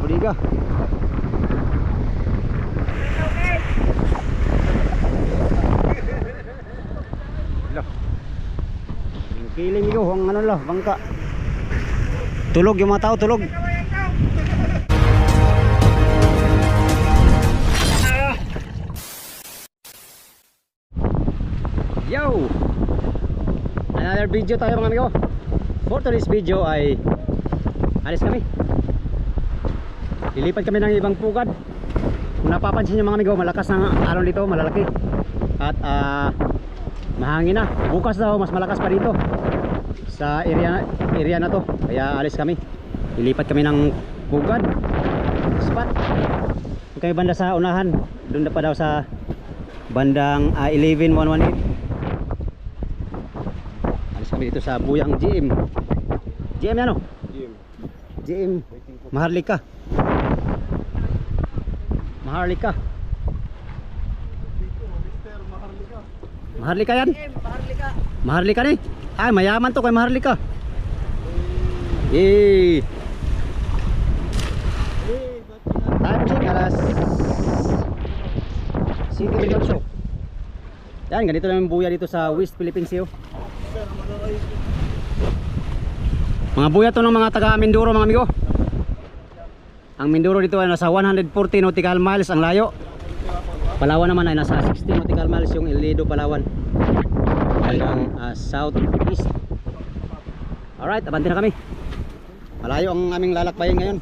Bodega. Kiling yo ang ano la, bangka. Tulog yung mga tao, tulog. Yo! Another video tayo mga amigo. For today's video ay alis kami. Lilipat kami ng ibang pugad. Kung napapansin nyo mga amigo, malakas ang alon dito, malalaki. At mahangin na. Bukas daw mas malakas pa dito sa area na to. Kaya alis kami. Lilipat kami ng pugad spot. Kami banda sa unahan. Doon na pa daw sa bandang 11118. Alis kami dito sa Buyang GM. GM yan o? GM Maharlika. Maharlika. Maharlika yan? Maharlika. Maharlika ni? Ay, mayaman to kay Maharlika. Eh. Time check alas 5:18. Yan, ganito lang yung buya dito sa West Philippine Sea. Mga buya to ng mga taga Mindoro mga amigo. Ang Mindoro dito ay nasa 140 nautical miles ang layo. Palawan naman ay nasa 60 nautical miles yung Iledo, Palawan. Hanggang southeast. Alright, abante na kami. Malayo ang aming lalakbayin ngayon.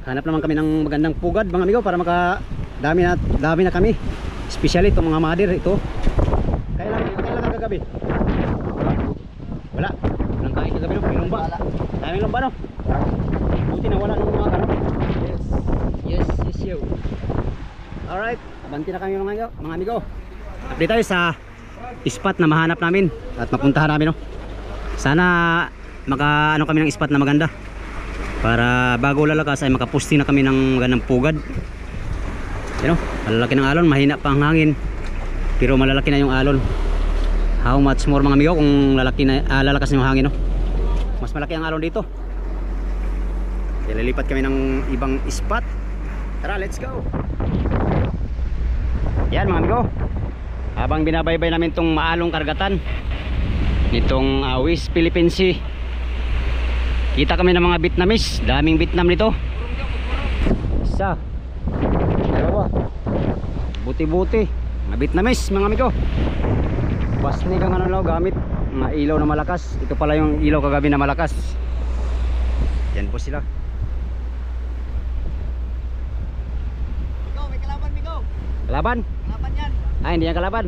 Hanap naman kami ng magandang pugad mga amigo para dami na kami. Especially itong mga madir ito. Kailan kagabi? Wala. Walang kain kagabi no? May lumba. Daming lumba no? Buti na wala ng mga kano. Yes yo. Alright, abante na kami mga amigo. Update tayo sa spot na mahanap namin at mapuntahan namin no. Sana maka kami ng spot na maganda para bago lalakas ay makaposting na kami ng magandang pugad. You know, malalaki ng alon, mahina pa ang hangin pero malalaki na yung alon. How much more mga amigo kung lalakas na yung hangin no? Mas malaki ang alon dito. Kaya lilipat kami ng ibang spot. Tara, let's go. Yan mga amigo, habang binabaybay namin itong maalong karagatan nitong West Philippine Sea, kita kami ng mga Vietnamese. Daming Vietnam nito. Isa, dalawa, buti-buti mga Vietnamese mga amigo. Pasnig ang ano gamit mga ilaw na malakas. Ito pala yung ilaw kagabi na malakas. Yan po sila. May kalaban, Migo. Kalaban? Kalaban yan. Ah, hindi yan kalaban.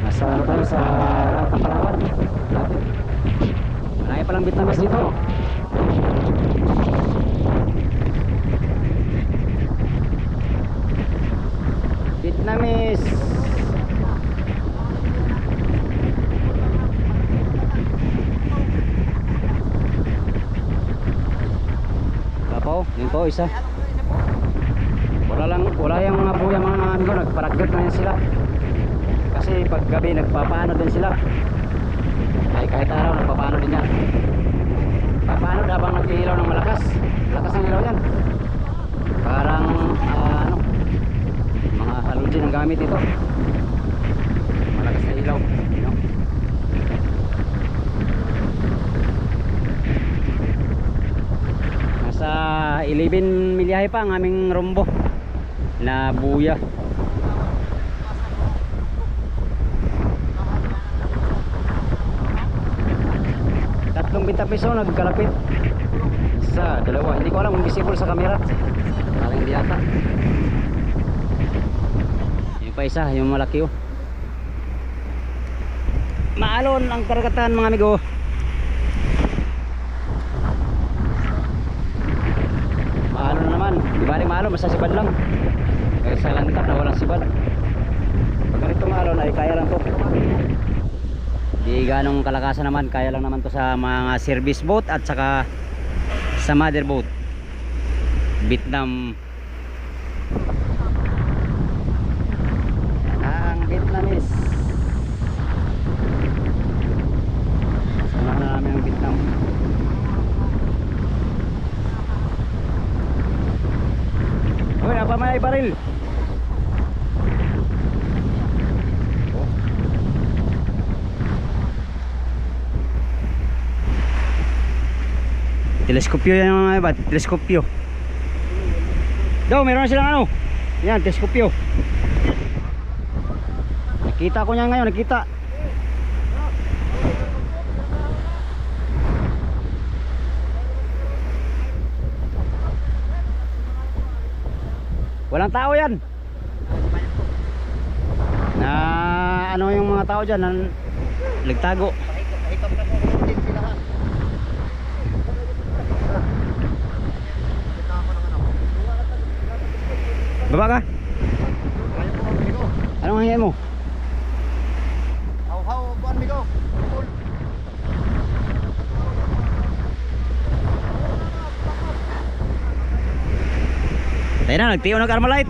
Nasa ano tayo sa Palawan. Marami palang Vietnamese dito. Vietnamese. Kapo, yun po isa. Wala yung mga buya mga amigo, nagparagyot na yan sila. Kasi pag gabi nagpapaano din sila. Ay kahit araw nagpapaano din yan. Papaano habang nag-ilaw ng malakas. Lakas ng ilaw yan. Parang mga halogen ang gamit ito. Malakas na ilaw, you know? Nasa 11 milyahe pa ang aming rombo na buya. Tatlong bintapiso nagkalapit. Isa, dalawa. Hindi ko alam kung visible sa camera. Parang hindi ata. Yung pa isa, yung malaki oh. Maalon ang karagatan mga amigo. Maalon naman. Di bali maalon, basta sibad lang. Kaya sa lantak na walang sibad. Pag ganito maalon ay kaya lang to. Di ganong kalakasan naman. Kaya lang naman to sa mga service boat at saka sa mother boat. Vietnam. Ang Vietnamese. baril. Teleskopyo yan mga iba, teleskopyo. Daw, meron na silang ano. Yan, teleskopyo. Nakita ko niyan ngayon, nakita. Walang tao yan. Na ano yung mga tao dyan, nagtago. Baba ka? Anong hingin mo? How buwan migo? Tayo na, nagtiyo ng Carmelite.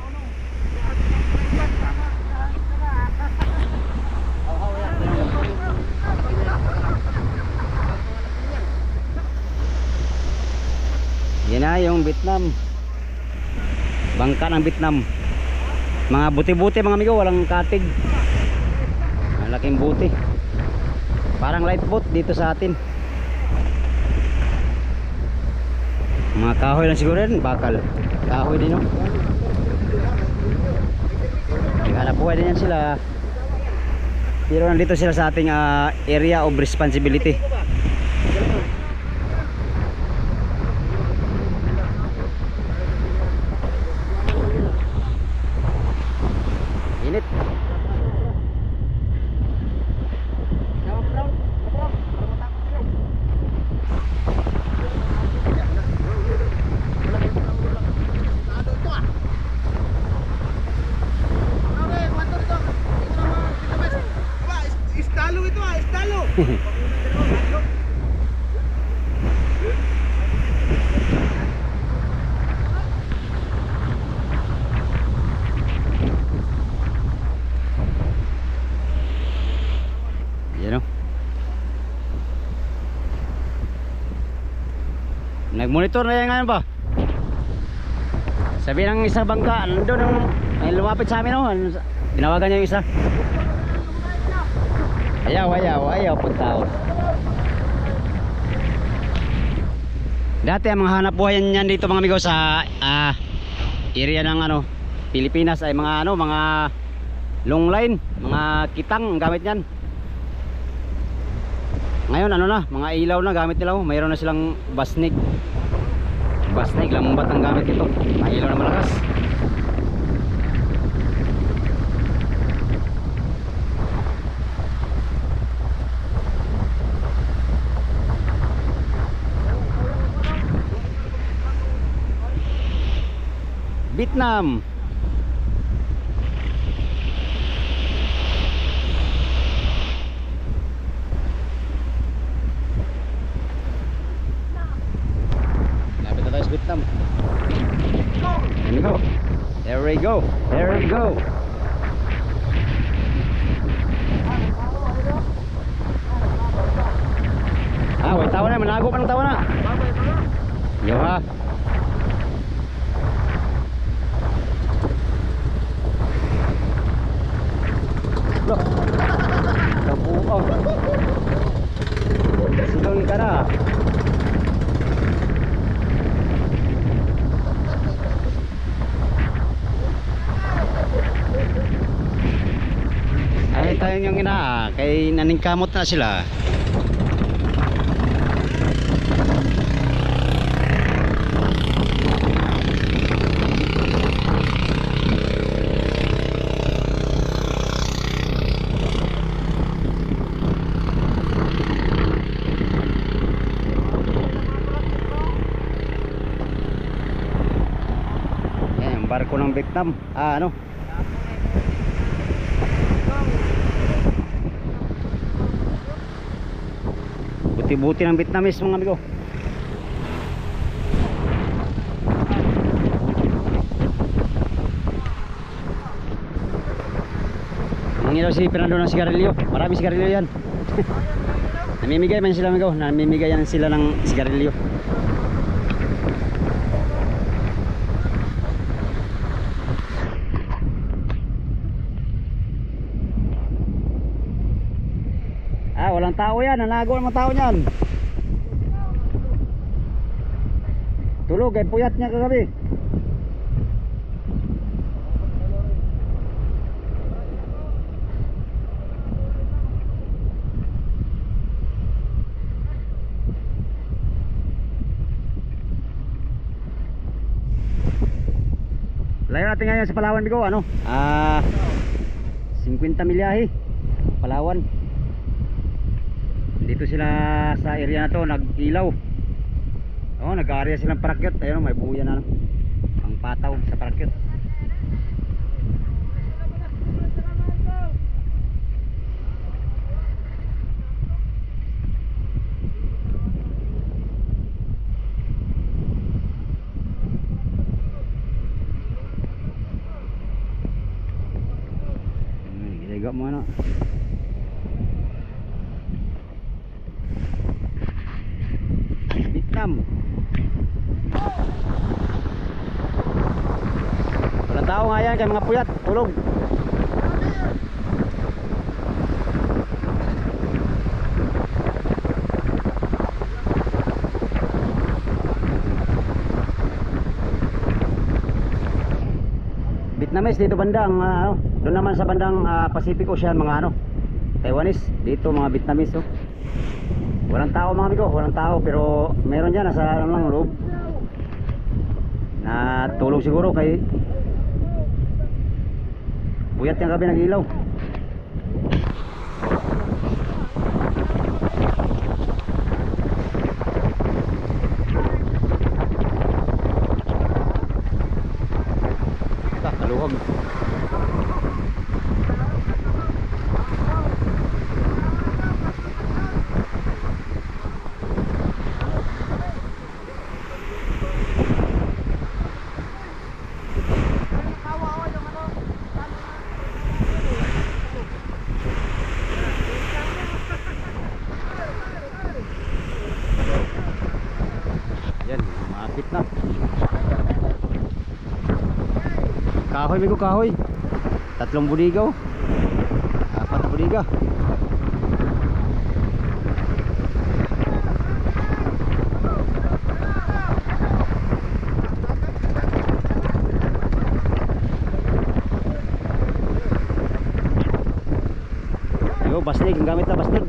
Yan na yung Vietnam. Bangka ng Vietnam. Mga buti-buti mga amigo, walang katig. Malaking buti. Parang light boat dito sa atin. Mga kahoy lang siguro rin, bakal. Kahoy din, no? Naghanap buhay din yan sila. Pero nandito sila sa ating area of responsibility. Init. Istalo itu istalo. Yan, no? Nag-monitor na yan ngayon ba? Sabi ng isa bangka, nandun yung may lumapit sa amin, no? Tinawagan niya yung isa. Ayaw punta. Dati ang mga hanap buhay niyan dito mga amigo sa area ng ano, Pilipinas ay mga ano, mga long line, mga kitang ang gamit niyan. Ngayon ano na, mga ilaw na gamit nila, mayroon na silang basnig. Basnig, lambat ang gamit ito. May ilaw na malakas. Vietnam. Lapit na tayo sa Vietnam. There we go. There we go. There we go. May tawa na. Manago pa ng tawa na. Yo ha. Loh, kabuang. Silang ka na. Ay tayo yung kay naningkamot na sila. Barko ng Vietnam. Ano? Buti-buti ng Vietnamese mga amigo. Nangilaw si Fernando ng sigarilyo. Marami sigarilyo yan. Namimigay man sila amigo. Namimigay yan sila ng sigarilyo. Walang tao yan, nanago ang mga tao niyan. Tulog, ay puyat niya kagabi. Layo natin ngayon sa Palawan, bigo, ano? 50 milyahe Palawan. Dito sila sa area na to nag-ilaw. Nag-area silang parakyot. Ayun, may buya na, ang pataw sa parakyot. Giga mo ano. Vietnam. Walang tao nga yan, kay mga puyat, tulog. Vietnamese dito bandang doon naman sa bandang Pacific Ocean mga Taiwanese, dito mga Vietnamese walang tao mga amigo, walang tao, pero meron dyan nasa lang loob na tulog siguro kay puyat yung gabi nag-ilaw. Taluhog. Makit na. Kahoy, migo, kahoy. 3 budigaw. 4 budiga. Yo, basnig, ang gamit na basnig.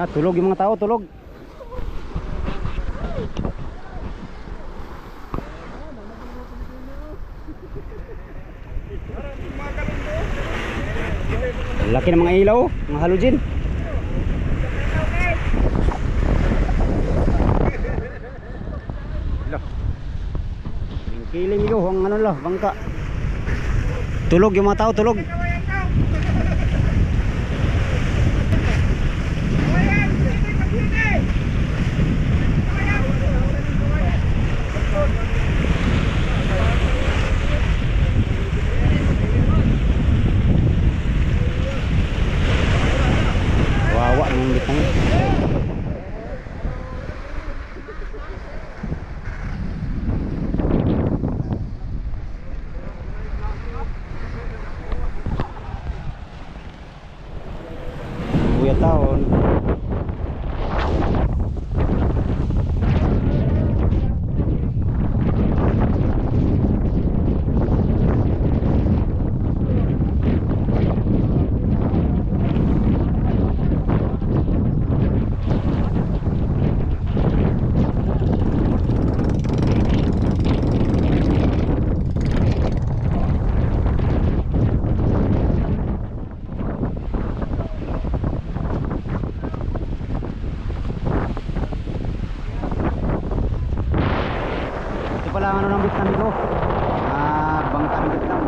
Tulog yung mga tao, tulog. Laki ng mga ilaw, mga halogen. Kiling yo, ang bangka. Tulog yung mga tao, tulog. Wawa ng bitang. Buya taon. Pala ano ng Vietnam ko, bangka ng Vietnam.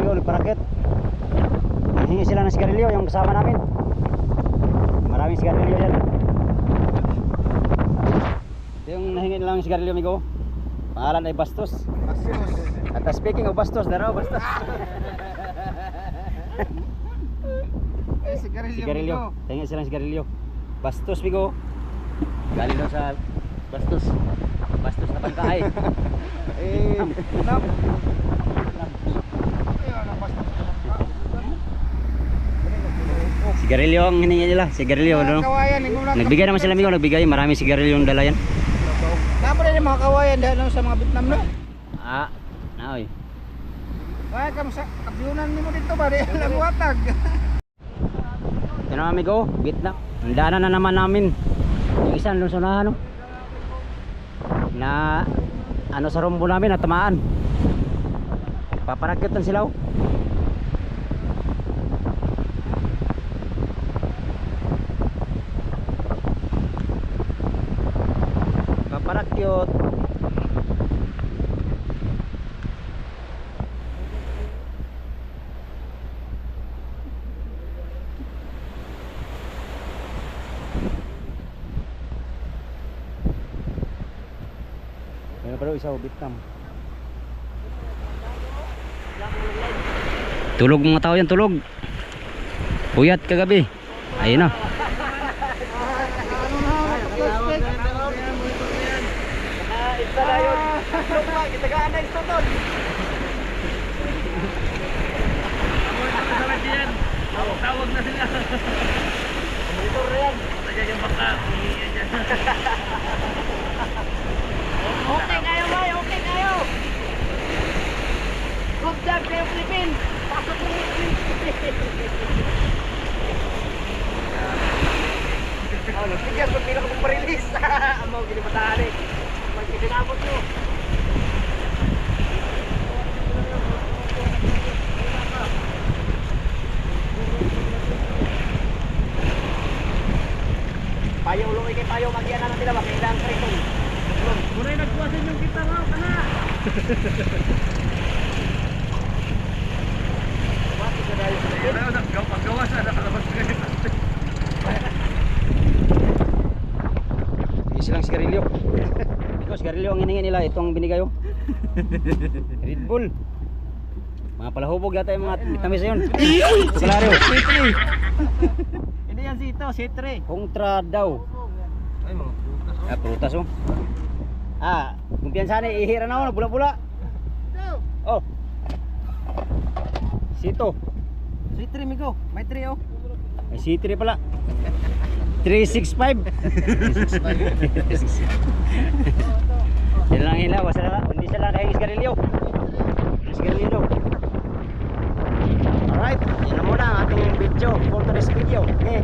dulo parakit. Hingi sila ng sigarilyo yung kasama namin. Maraming sigarilyo yan. Ito yung nahingi nilang sigarilyo, amigo. Pangalan ay Bastos. At speaking of Bastos, daraw Bastos. Sigarilyo. Hingi silang sigarilyo. Bastos, amigo. Galing daw sa Bastos. Bastos na pangkahay. Sigarilyo ang hiningi nila, sigarilyo no? Nagbigay naman sila amigo, nagbigay, marami sigarilyo yung dala yan. Namo rin yung mga kawayan dahil sa mga Vietnam no? Naoy. Kaya ka sa kabyunan mo dito ba? Di alam watag. Ito na amigo, Vietnam. Ang daanan na naman namin. Yung isa doon sa unahan no? Na ano sa rumbo namin natamaan. Paparakyutan sila oh. Paparakyut. Meron pa daw isa Vietnam. Tulog mga tao yan, tulog. Puyat kagabi. Ayun na. Tawag na sila. Monitor na yan. Taga yung baka. Okay kayo boy, okay kayo. Good job kayo Philippines. Pasok mo yung Philippines. Nagsigas pag bilang kong marilis. Amaw gini matahan eh. Magkitinabot nyo. Payo ulo kay payo magian na nila makailang kretong. Muray nagkuwasan yung kita mo kana. Bakit ka dayo? Paggawas na nakalabas ka nito. Hindi silang sigarilyo. Ito sigarilyo ang hiningi nila, itong binigay oh. Red Bull. Mga palahubog yata yung mga vitamis yun. Kalaro. Hindi yan sito, sitre. Kontra daw. Ay mga prutas. Prutas oh. Kumpiyansa na ihira na ako, bula-bula. Oh. Sito. Sitre migo, may 3 oh. May C3 pala. 365. 365. Yan lang ilaw, hindi sila kahing sigarilyo. Sigarilyo. Alright, yun na muna ang ating video for today's video. Okay.